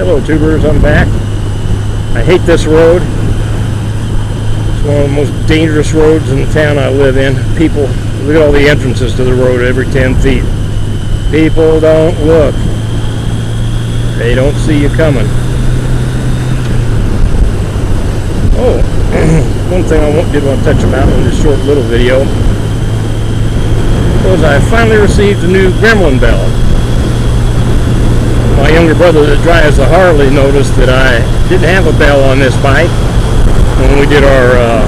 Hello tubers, I'm back. I hate this road. It's one of the most dangerous roads in the town I live in. People, look at all the entrances to the road every 10 feet. People don't look. They don't see you coming. Oh, one thing I did want to touch about in this short little video was I finally received a new Gremlin bell. My younger brother that drives the Harley noticed that I didn't have a bell on this bike when we did our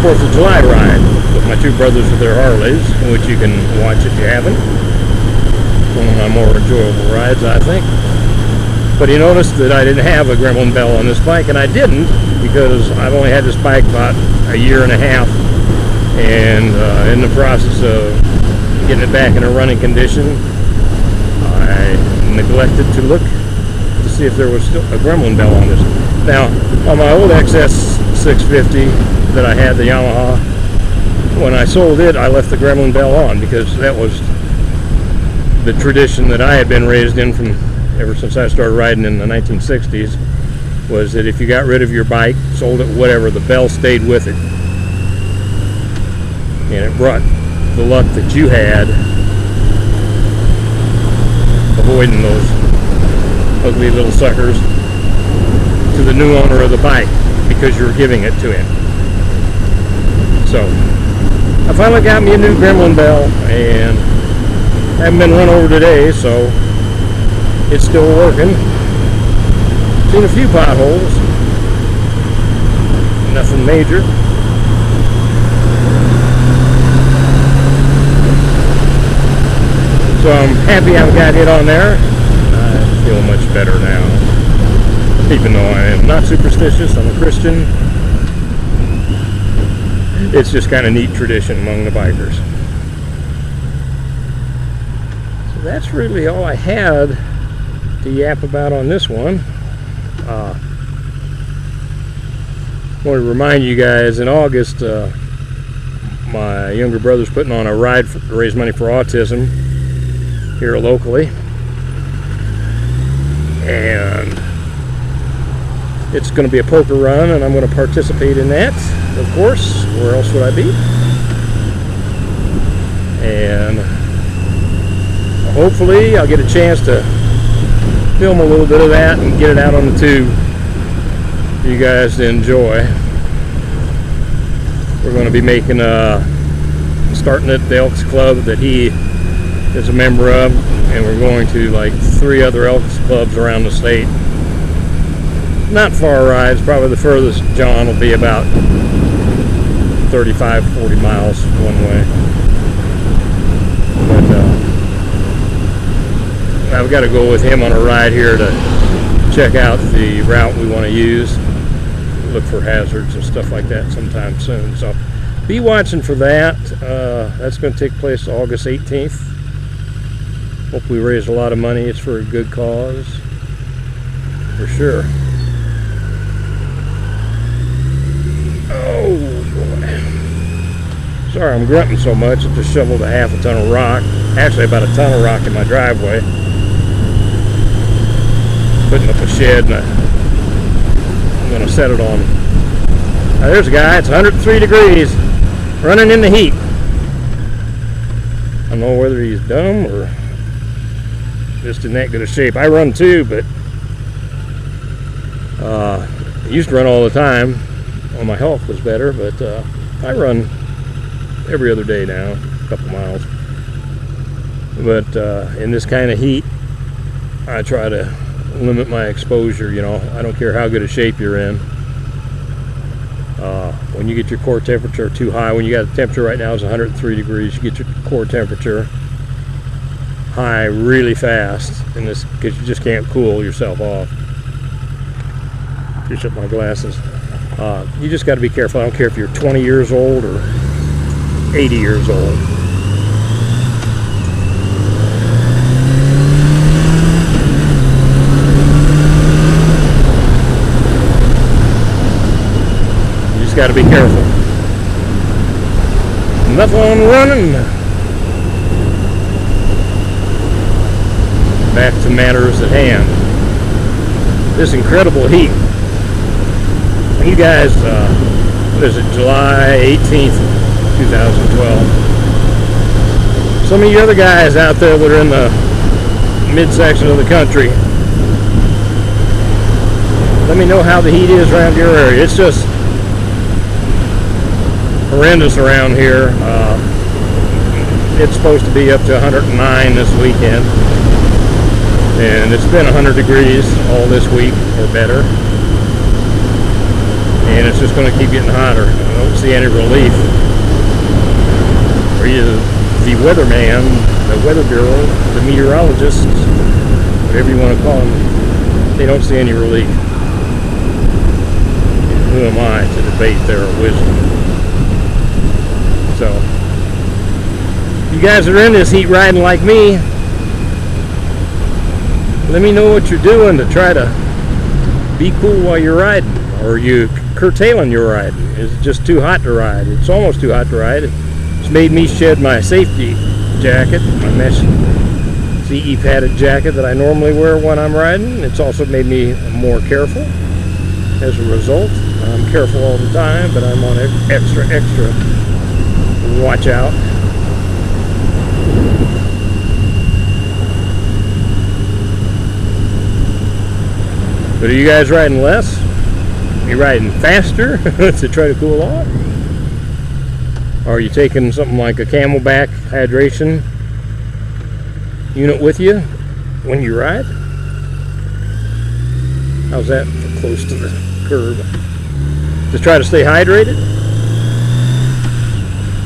4th of July ride with my two brothers with their Harleys, which you can watch if you haven't. One of my more enjoyable rides, I think. But he noticed that I didn't have a Gremlin bell on this bike, and I didn't because I've only had this bike about a year and a half, and in the process of getting it back in a running condition, I neglected to look to see if there was still a Gremlin bell on this. Now, on my old XS 650 that I had, the Yamaha, when I sold it, I left the Gremlin bell on because that was the tradition that I had been raised in from ever since I started riding in the 1960s, was that if you got rid of your bike, sold it, whatever, the bell stayed with it. And it brought the luck that you had avoiding those ugly little suckers to the new owner of the bike because you were giving it to him. So I finally got me a new Gremlin bell, and haven't been run over today, so it's still working. Seen a few potholes, nothing major. So I'm happy I've got it on there. I feel much better now. Even though I am not superstitious, I'm a Christian. It's just kind of neat tradition among the bikers. So that's really all I had to yap about on this one. I want to remind you guys, in August, my younger brother's putting on a ride to raise money for autism here locally, and it's going to be a poker run, and I'm going to participate in that, of course. Where else would I be? And hopefully I'll get a chance to film a little bit of that and get it out on the tube for you guys to enjoy. We're going to be making starting at the Elks Club that he is a member of, and we're going to like 3 other Elks clubs around the state. Not far rides, probably the furthest John will be about 35-40 miles one way. But I've got to go with him on a ride here to check out the route we want to use, look for hazards and stuff like that sometime soon. So be watching for that. That's going to take place August 18th. Hope we raise a lot of money. It's for a good cause, for sure. Oh boy. Sorry I'm grunting so much. I just shoveled a half a ton of rock. Actually about a ton of rock in my driveway. Putting up a shed, and I'm going to set it on. Now there's a guy. It's 103 degrees. Running in the heat. I don't know whether he's dumb or just in that good a shape. I run too, but I used to run all the time when my health was better, but I run every other day now, a couple miles. But in this kind of heat, I try to limit my exposure. You know, I don't care how good a shape you're in. When you get your core temperature too high, when you got the temperature right now is 103 degrees, you get your core temperature high really fast, in this, because you just can't cool yourself off. Push up my glasses. You just got to be careful. I don't care if you're 20 years old or 80 years old. You just got to be careful. Enough on running. Back to matters at hand. this incredible heat. You guys, what is it, July 18th, 2012. Some of you other guys out there that are in the midsection of the country, let me know how the heat is around your area. It's just horrendous around here. It's supposed to be up to 109 this weekend, and it's been 100 degrees all this week or better, and it's just going to keep getting hotter. I don't see any relief. Or the weatherman, the weather bureau, the meteorologists, whatever you want to call them, they don't see any relief. Who am I to debate their wisdom? So, you guys that are in this heat riding like me, let me know what you're doing to try to be cool while you're riding. Or are you curtailing your riding? Is it just too hot to ride? It's almost too hot to ride. It's made me shed my safety jacket, my mesh CE padded jacket that I normally wear when I'm riding. It's also made me more careful. As a result, I'm careful all the time, but I'm on extra watch out. But are you guys riding less? Are you riding faster to try to cool off? Or are you taking something like a Camelback hydration unit with you when you ride? How's that for close to the curb? Just try to stay hydrated?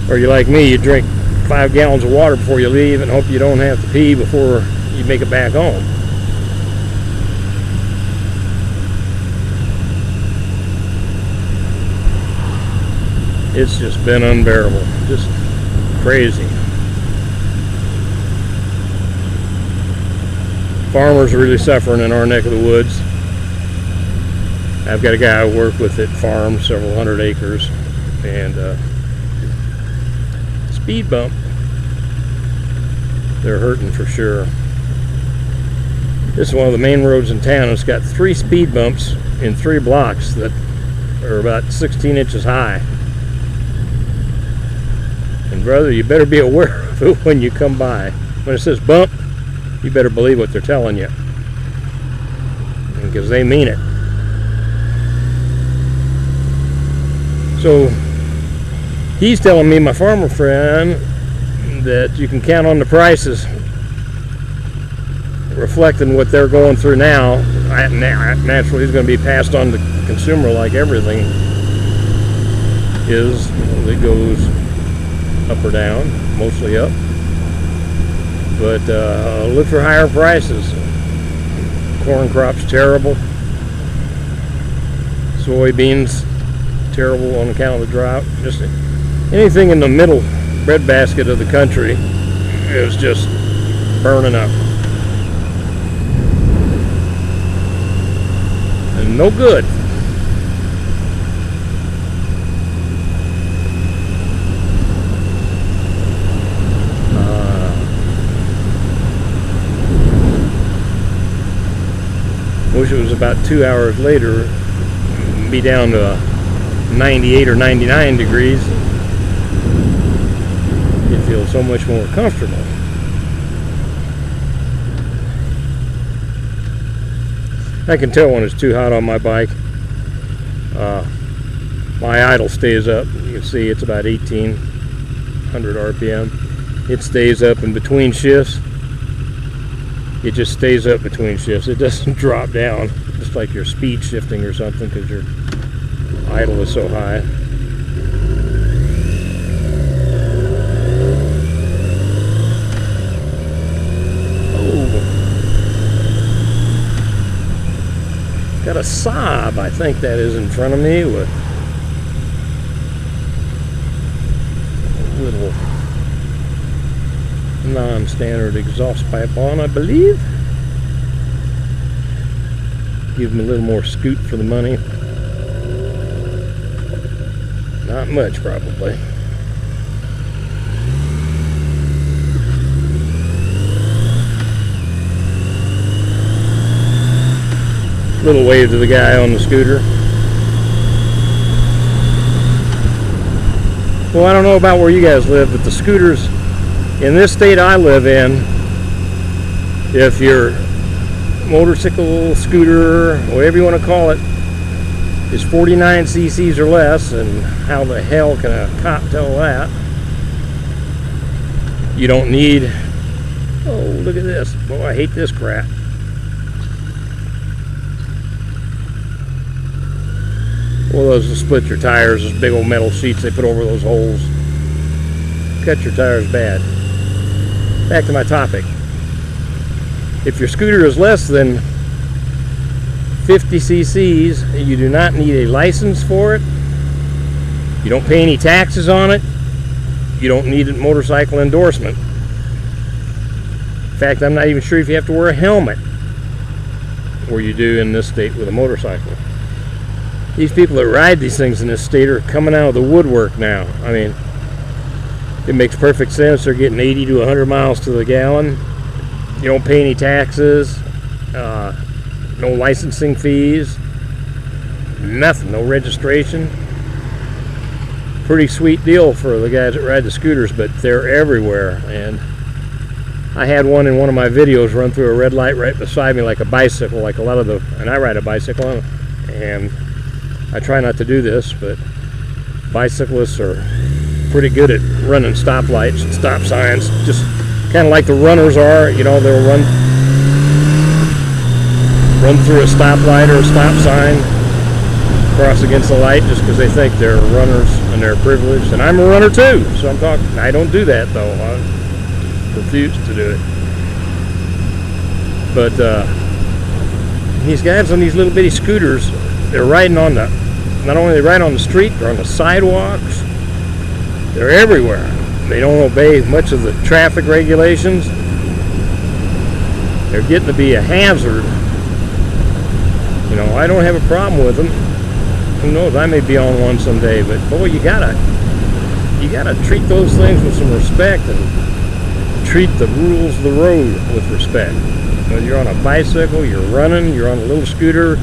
Or you like me, you drink 5 gallons of water before you leave and hope you don't have to pee before you make it back home? It's just been unbearable, just crazy. Farmers are really suffering in our neck of the woods. I've got a guy I work with that farms several hundred acres, and speed bump, they're hurting for sure. This is one of the main roads in town. It's got 3 speed bumps in 3 blocks that are about 16 inches high. And brother, you better be aware of it when you come by. When it says bump, you better believe what they're telling you, because they mean it. So he's telling me, my farmer friend, that you can count on the prices reflecting what they're going through now. Naturally, it's going to be passed on to the consumer like everything is. It goes up or down, mostly up. But look for higher prices. Corn crop's terrible. Soybeans terrible on account of the drought. Just anything in the middle breadbasket of the country is just burning up. And no good. Wish it was about 2 hours later, be down to 98 or 99 degrees. You'd feel so much more comfortable. I can tell when it's too hot on my bike. My idle stays up. You can see it's about 1800 RPM. It stays up in between shifts. It just stays up between shifts. It doesn't drop down, just like you're speed shifting or something, because your idle is so high. Oh, got a Saab, I think that is, in front of me with a little non-standard exhaust pipe on, I believe. Give them a little more scoot for the money. Not much, probably. Little wave to the guy on the scooter. Well, I don't know about where you guys live, but the scooters in this state I live in, if your motorcycle, scooter, whatever you want to call it, is 49 cc's or less, and how the hell can a cop tell that? You don't need, oh, look at this. Boy, I hate this crap. Well, those will split your tires, those big old metal sheets they put over those holes. Cut your tires bad. Back to my topic. If your scooter is less than 50 cc's, you do not need a license for it. You don't pay any taxes on it. You don't need a motorcycle endorsement. In fact, I'm not even sure if you have to wear a helmet, where you do in this state with a motorcycle. These people that ride these things in this state are coming out of the woodwork now. I mean, it makes perfect sense. They're getting 80 to 100 miles to the gallon. You don't pay any taxes, no licensing fees, nothing, no registration. Pretty sweet deal for the guys that ride the scooters, but they're everywhere. And I had one in one of my videos run through a red light right beside me like a bicycle, like a lot of the, and I ride a bicycle, and I try not to do this, but bicyclists are pretty good at running stoplights and stop signs, just kind of like the runners are. You know, they'll run through a stoplight or a stop sign, cross against the light just because they think they're runners and they're privileged. And I'm a runner too, so I'm talking. I don't do that though. I refuse to do it. But these guys on these little bitty scooters, they're riding on the, not only they ride on the street, they're on the sidewalks. They're everywhere. They don't obey much of the traffic regulations. They're getting to be a hazard. You know, I don't have a problem with them. Who knows, I may be on one someday, but boy, you gotta treat those things with some respect and treat the rules of the road with respect. Whether you're on a bicycle, you're running, you're on a little scooter,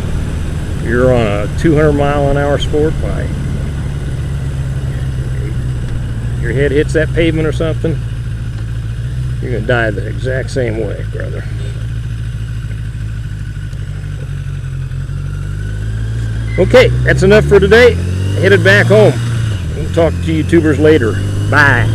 you're on a 200-mile-an-hour sport bike, your head hits that pavement or something, you're going to die the exact same way, brother. Okay, that's enough for today. Headed back home. We'll talk to YouTubers later. Bye.